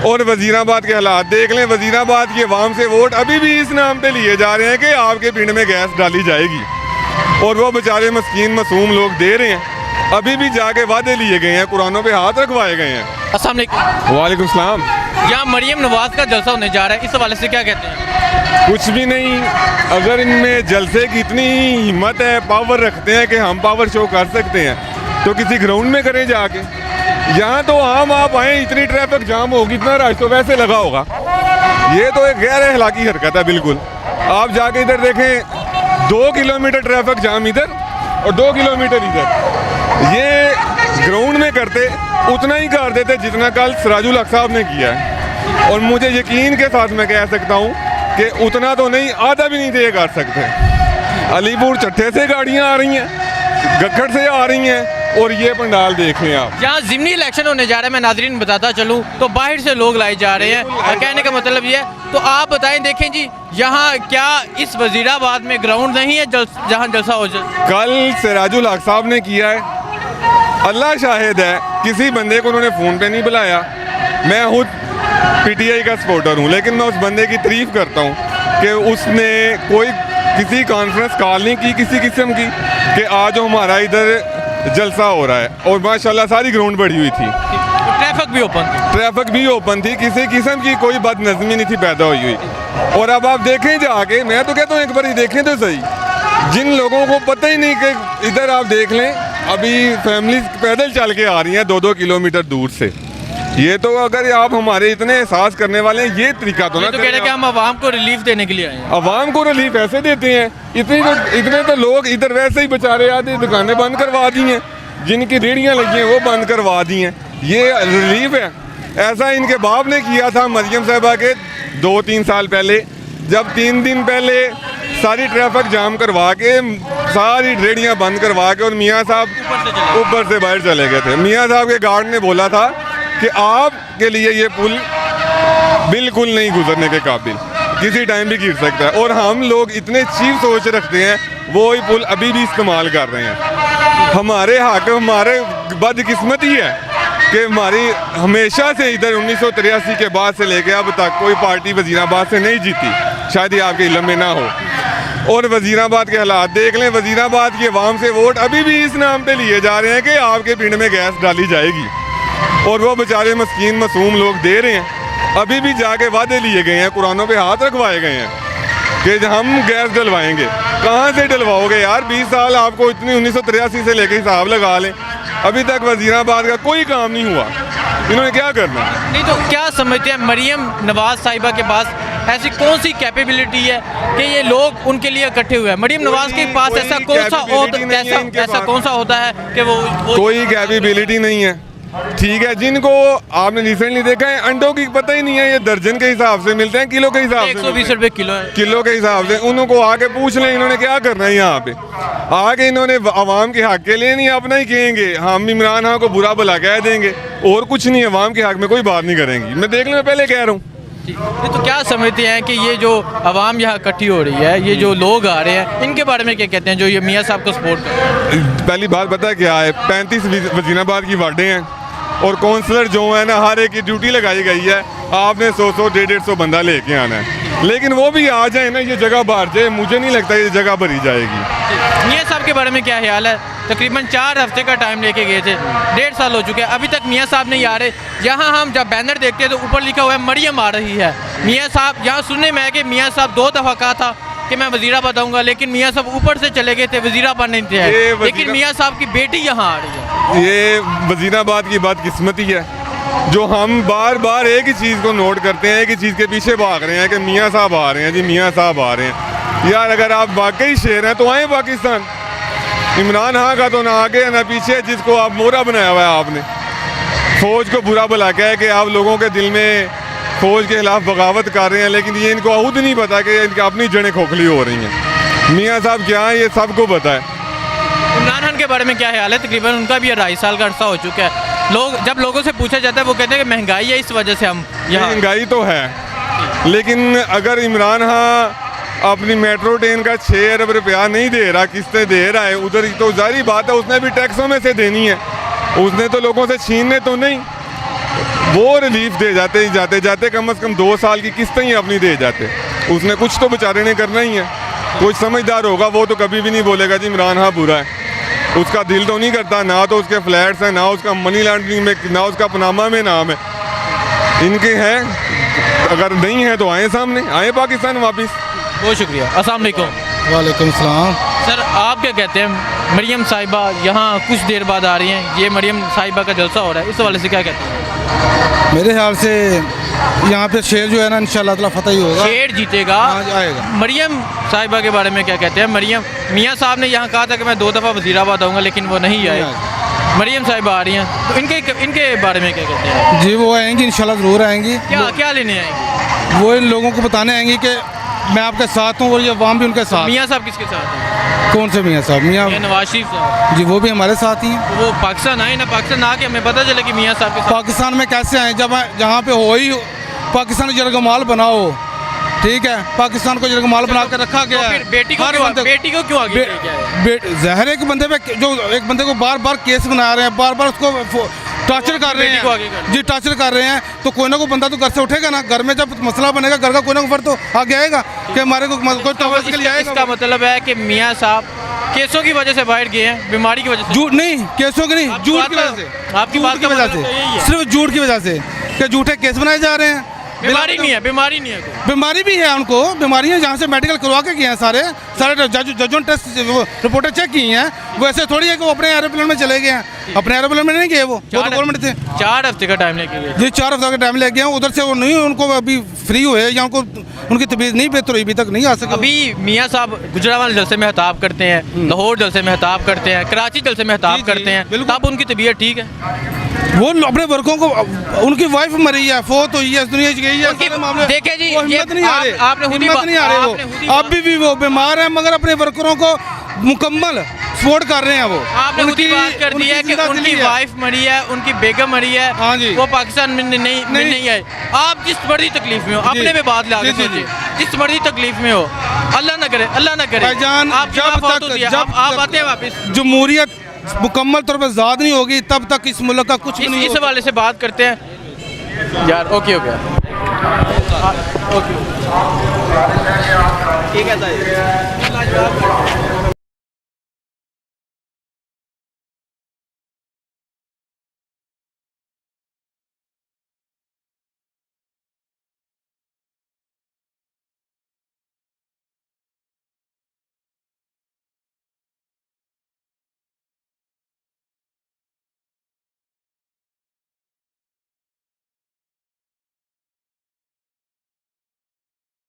और वजीराबाद के हालात देख लें। वजीराबाद की आवाम से वोट अभी भी इस नाम पे लिए जा रहे हैं कि आपके पिंड में गैस डाली जाएगी, और वो बेचारे मस्कीन मासूम लोग दे रहे हैं। अभी भी जाके वादे लिए गए हैं, कुरानों पे हाथ रखवाए गए हैं। अस्सलाम वालेकुम। वालेकुम सलाम। यहाँ मरियम नवाज का जलसा होने जा रहा है, इस हवाले से क्या कहते हैं? कुछ भी नहीं, अगर इनमें जलसे की इतनी हिम्मत है, पावर रखते हैं कि हम पावर शो कर सकते हैं, तो किसी ग्राउंड में करें जाके। यहाँ तो आम आप आए, इतनी ट्रैफिक जाम होगी, इतना रश तो वैसे लगा होगा। ये तो एक गैर अखलाकी हरकत है बिल्कुल। आप जाके इधर देखें, 2 किलोमीटर ट्रैफिक जाम इधर और 2 किलोमीटर इधर। ये ग्राउंड में करते उतना ही कर देते जितना कल सिराजुल हक साहब ने किया है, और मुझे यकीन के साथ मैं कह सकता हूँ कि उतना तो नहीं, आधा भी नहीं थे कर सकते। अलीपुर चट्टे से गाड़ियाँ आ रही हैं, गखड़ से आ रही हैं, और ये पंडाल देख लें आप। यहाँ ज़िमनी इलेक्शन होने जा रहा है, मैं नाजरीन बताता चलूँ तो बाहर से लोग लाए जा रहे हैं, और कहने का मतलब ये है। तो आप बताएं, देखें जी, यहाँ क्या इस वजीराबाद में ग्राउंड नहीं है जहाँ जलसा हो जाए? कल सिराजुल हक साहब ने किया है, अल्लाह शाहिद है, किसी बंदे को उन्होंने फ़ोन पे नहीं बुलाया। मैं खुद पीटीआई का सपोर्टर हूँ, लेकिन मैं उस बंदे की तारीफ़ करता हूँ कि उसने कोई किसी कॉन्फ्रेंस कॉल नहीं की किसी किस्म की कि आज हमारा इधर जलसा हो रहा है, और माशाल्लाह सारी ग्राउंड बढ़ी हुई थी, ट्रैफिक भी ओपन थी, किसी किस्म की कोई बदनज़मी नहीं थी पैदा हुई हुई। और अब आप देखें जाके, मैं तो कहता हूँ एक बार ही देखें तो सही। जिन लोगों को पता ही नहीं कि इधर आप देख लें, अभी फैमिली पैदल चल के आ रही हैं 2-2 किलोमीटर दूर से। ये तो अगर आप हमारे इतने एहसास करने वाले हैं, ये तरीका तो ना तो कह रहे हैं कि हम आवाम को रिलीफ देने के लिए आए हैं। आवाम को रिलीफ ऐसे देते हैं, इतने तो लोग इधर वैसे ही बेचारे आधे दुकानें बंद करवा दी हैं, जिनकी रेहड़ियाँ लगी हैं वो बंद करवा दी हैं। ये रिलीफ है? ऐसा इनके बाप ने किया था मरियम साहिबा के 2-3 साल पहले, जब 3 दिन पहले सारी ट्रैफिक जाम करवा के, सारी रेहड़ियाँ बंद करवा के, और मियाँ साहब ऊपर से बाहर चले गए थे। मियाँ साहब के गार्ड ने बोला था कि आपके लिए ये पुल बिल्कुल नहीं गुजरने के काबिल, किसी टाइम भी गिर सकता है। और हम लोग इतने चीप सोच रखते हैं, वो ही पुल अभी भी इस्तेमाल कर रहे हैं। हमारे हमारे बदकिस्मती है कि हमारी हमेशा से इधर 1983 के बाद से लेके अब तक कोई पार्टी वजीराबाद से नहीं जीती, शायद ये आपके इल्म में ना हो। और वजीराबाद के हालात देख लें। वजीराबाद की आवाम से वोट अभी भी इस नाम पे लिए जा रहे हैं कि आपके पिंड में गैस डाली जाएगी, और वो बेचारे मस्कीन मासूम लोग दे रहे हैं। अभी भी जाके वादे लिए गए हैं, कुरानों पे हाथ रखवाए गए हैं कि हम गैस डलवाएंगे। कहाँ से डलवाओगे यार? 20 साल आपको इतनी 1983 से लेके हिसाब लगा लें, अभी तक वजीराबाद का कोई काम नहीं हुआ। इन्होंने क्या करना? नहीं तो क्या समझते हैं, मरियम नवाज साहिबा के पास ऐसी कौन सी कैपेबिलिटी है कि ये लोग उनके लिए इकट्ठे हुए हैं? मरियम नवाज के पास ऐसा कौन सा होता है कि वो कोई कैपेबिलिटी नहीं है। ठीक है, जिनको आपने रिसेंटली देखा है, अंडों की पता ही नहीं है, ये दर्जन के हिसाब से मिलते हैं, किलो के हिसाब से 120 रुपए किलो है, किलो के हिसाब से। उनको आके पूछ लें इन्होंने क्या करना है यहाँ पे आके। इन्होंने आवाम के हक के लिए नहीं, अपना ही कहेंगे, हम इमरान खान को बुरा भला कह देंगे, और कुछ नहीं, आवाम के हक में कोई बात नहीं करेंगी। मैं देख लें, मैं पहले कह रहा हूँ। तो क्या समझते हैं कि ये जो आवाम यहाँ इकट्ठी हो रही है, ये जो लोग आ रहे हैं, इनके बारे में क्या कहते हैं जो ये मियाँ साहब को सपोर्ट कर रहे हैं? पहली बात पता क्या है, 35 वजीराबाद की वार्डें हैं, और काउंसलर जो है ना, हर एक की ड्यूटी लगाई गई है, आपने 100-100, 150-150 बंदा लेके आना है। लेकिन वो भी आ जाए ना, ये जगह भर जाए, मुझे नहीं लगता ये जगह भरी जाएगी। मियाँ साहब के बारे में क्या ख्याल है? तकरीबन 4 हफ्ते का टाइम लेके गए थे, 1.5 साल हो चुके हैं, अभी तक मियाँ साहब नहीं आ रहे। यहाँ हम जब बैनर देखते हैं तो ऊपर लिखा हुआ है मरियम आ रही है। मियाँ साहब, यहाँ सुनने में है कि मियाँ साहब 2 दफ़ा कहा था कि मैं वजीराबाद आऊँगा, लेकिन मियाँ साहब ऊपर से चले गए थे, वजीराबाद नहीं थे। लेकिन मियाँ साहब की बेटी यहाँ आ रही है। ये वजीराबाद की बदकिस्मती है, जो हम बार बार एक ही चीज़ को नोट करते हैं, एक ही चीज़ के पीछे भाग रहे हैं कि मियाँ साहब आ रहे हैं जी, मियाँ साहब आ रहे हैं। यार अगर आप वाकई शेर हैं तो आए पाकिस्तान। इमरान खान का तो ना आगे ना पीछे, जिसको आप मोहरा बनाया हुआ है आपने। फौज को बुरा भला कह के आप लोगों के दिल में फौज के खिलाफ बगावत कर रहे हैं, लेकिन ये इनको खुद नहीं पता कि इनकी अपनी जड़ें खोखली हो रही हैं। मियाँ साहब क्या है ये सबको पता है। इमरान खान के बारे में क्या ख्याल है? तकरीबन उनका भी 2.5 साल का अर्सा हो चुका है। जब लोगों से पूछा जाता है वो कहते हैं कि महंगाई है, इस वजह से हम यहाँ। महंगाई तो है, लेकिन अगर इमरान खान अपनी मेट्रो ट्रेन का 6 अरब रुपया नहीं दे रहा, किस्तें दे रहा है उधर, तो जारी बात है उसने भी टैक्सों में से देनी है, उसने तो लोगों से छीनने तो नहीं। वो रिलीफ दे जाते ही जाते कम से कम 2 साल की किस्तें ही अपनी दे जाते। उसने कुछ तो बेचारे ने करना ही है। कोई समझदार होगा वो तो कभी भी नहीं बोलेगा जी इमरान हाँ बुरा है। उसका दिल तो नहीं करता, ना तो उसके फ्लैट्स हैं, ना उसका मनी लॉन्ड्रिंग में, ना उसका पनामा में नाम है। इनके हैं, अगर नहीं है तो आए सामने, आए पाकिस्तान वापस। बहुत शुक्रिया। अस्सलाम वालेकुम। वालेकुम सलाम। सर आप क्या कहते हैं, मरियम साहिबा यहाँ कुछ देर बाद आ रही हैं, ये मरियम साहिबा का जलसा हो रहा है, इस हवाले से क्या कहते हैं? मेरे ख्याल से यहाँ पे शेर जो है ना इंशाल्लाह ताला फतह ही होगा, शेर जीतेगा। हाँ, आएगा। मरियम साहिबा के बारे में क्या कहते हैं? मरियम मियाँ साहब ने यहाँ कहा था कि मैं 2 दफ़ा वज़ीराबाद आऊँगा, लेकिन वो नहीं आए। मरियम साहिबा आ रही हैं, तो इनके बारे में क्या कहते हैं? जी वो आएंगी इंशाल्लाह ज़रूर आएंगी। क्या लेने आएंगी? वो इन लोगों को बताने आएंगी कि मैं आपके साथ हूँ और ये अवाम भी उनके साथ। मियाँ साहब किसके साथ हैं? कौन से मियाँ साहब? मियाँ नवाज शरीफ साहब। जी वो भी हमारे साथ ही हैं। वो पाकिस्तान आए ना, पाकिस्तान आके हमें पता चले कि मियाँ साहब के साथ। पाकिस्तान में कैसे आए जब जहाँ पे हो ही पाकिस्तान जरगमाल बनाओ, ठीक है, पाकिस्तान को जरगमाल बना के रखा गया है। बेटी को क्यों आगे किया है? ज़ाहिर है कि बंदे पे जो एक बंदे को बार बार केस बना रहे हैं, बार बार उसको टॉर्चर कर रहे बेटी को आगे कर हैं जी, टॉर्चर कर रहे हैं, तो कोई ना कोई बंदा तो घर से उठेगा ना। घर में जब मसला बनेगा घर का कोई ना कोई फर्द तो आगे आएगा कि हमारे को कोई तवज्जो के लिए आएगा। इसका मतलब है कि मियाँ साहब केसों की वजह से बाहर गए हैं, बीमारी की वजह से। झूठ नहीं, केसों की नहीं, झूठ की वजह से। आपकी बात की वजह से, सिर्फ झूठ की वजह से कि झूठे केस बनाए जा रहे हैं। बीमारी नहीं है कोई। बीमारी भी है उनको, बीमारी है जहाँ से मेडिकल करवा के गए हैं सारे जजों टेस्ट रिपोर्टें चेक की हैं। वो ऐसे थोड़ी है कि वो अपने एरोप्लेन में चले गए हैं, अपने एरोप्लेन में नहीं गए, वो तो गवर्नमेंट थे। 4 हफ्ते का टाइम लेके गए जी, 4 हफ्ते का टाइम ले गए हैं। उधर से वो नहीं, उनको अभी फ्री हुए या उनको उनकी तबीयत नहीं बेहतर हुई, अभी तक नहीं आ सके। अभी मियाँ साहब गुजरावाल जलसे में खिताब करते हैं, लाहौर जलसे में खिताब करते हैं, कराची जलसे में खिताब करते हैं, तब उनकी तबीयत ठीक है। वो अपने वर्कों को, उनकी वाइफ मरी है, फोत हुई है, दुनिया से गई है, सारे मामले देखे जी, वो हिम्मत नहीं आ रहे, हिम्मत नहीं आ रहे वो। अब भी वो बीमार है मगर अपने वर्करों को मुकम्मल सपोर्ट कर रहे हैं। वो आपने उनकी बात कर दी है कि उनकी वाइफ मरी है, उनकी बेगम मरी है, हाँ जी, वो पाकिस्तान में नहीं आए। आप जिस बड़ी तकलीफ में हो, अपने में बात ला के सोचिए, जिस बड़ी तकलीफ में हो, अल्लाह ना करे, अल्लाह ना करे, आप जब आते हैं वापस, जमहूरियत मुकम्मल तौर पर आज़ाद नहीं होगी तब तक इस मुल्क का कुछ नहीं। इस हवाले से बात करते हैं यार। ओके हो गया, ओके ठीक है।